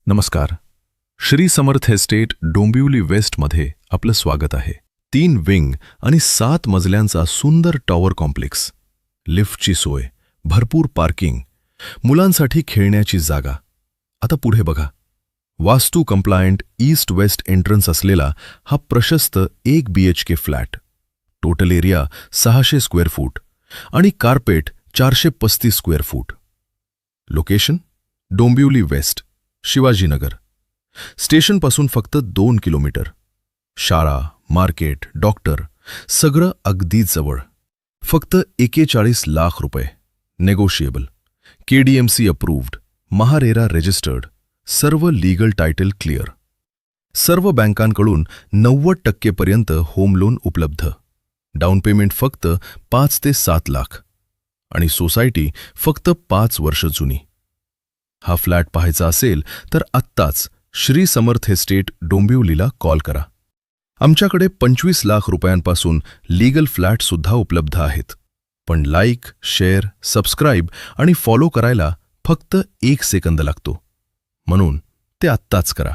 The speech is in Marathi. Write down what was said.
नमस्कार. श्री समर्थ एस्टेट डोंबिवली वेस्टमध्ये आपलं स्वागत आहे. 3 विंग आणि 7 मजल्यांचा सुंदर टॉवर कॉम्प्लेक्स, लिफ्टची सोय, भरपूर पार्किंग, मुलांसाठी खेळण्याची जागा. आता पुढे बघा. वास्तू कंप्लायंट ईस्ट वेस्ट एंट्रन्स असलेला हा प्रशस्त 1 BHK flat. Total area 600 square foot आणि carpet 435 square foot. Location Dombivli west, Shivajinagar. स्टेशनपासून फक्त 2 किलोमीटर. शाळा, मार्केट, डॉक्टर सगळं अगदी जवळ. फक्त 41 लाख रुपये. Negotiable. KDMC approved, MahaRERA registered, सर्व लीगल टायटल क्लिअर. सर्व बँकांकडून 90% पर्यंत होम लोन उपलब्ध. डाऊन पेमेंट फक्त 5 ते 7 लाख आणि सोसायटी फक्त 5 वर्ष जुनी. हा फ्लॅट पाहायचा असेल तर आत्ताच श्री समर्थ एस्टेट डोंबिवलीला कॉल करा. आमच्याकडे 25 लाख रुपयांपासून लीगल फ्लॅट सुद्धा उपलब्ध आहेत. पण लाईक, शेअर, सबस्क्राईब आणि फॉलो करायला फक्त 1 सेकंद लागतो. म्हणून ते आत्ताच करा.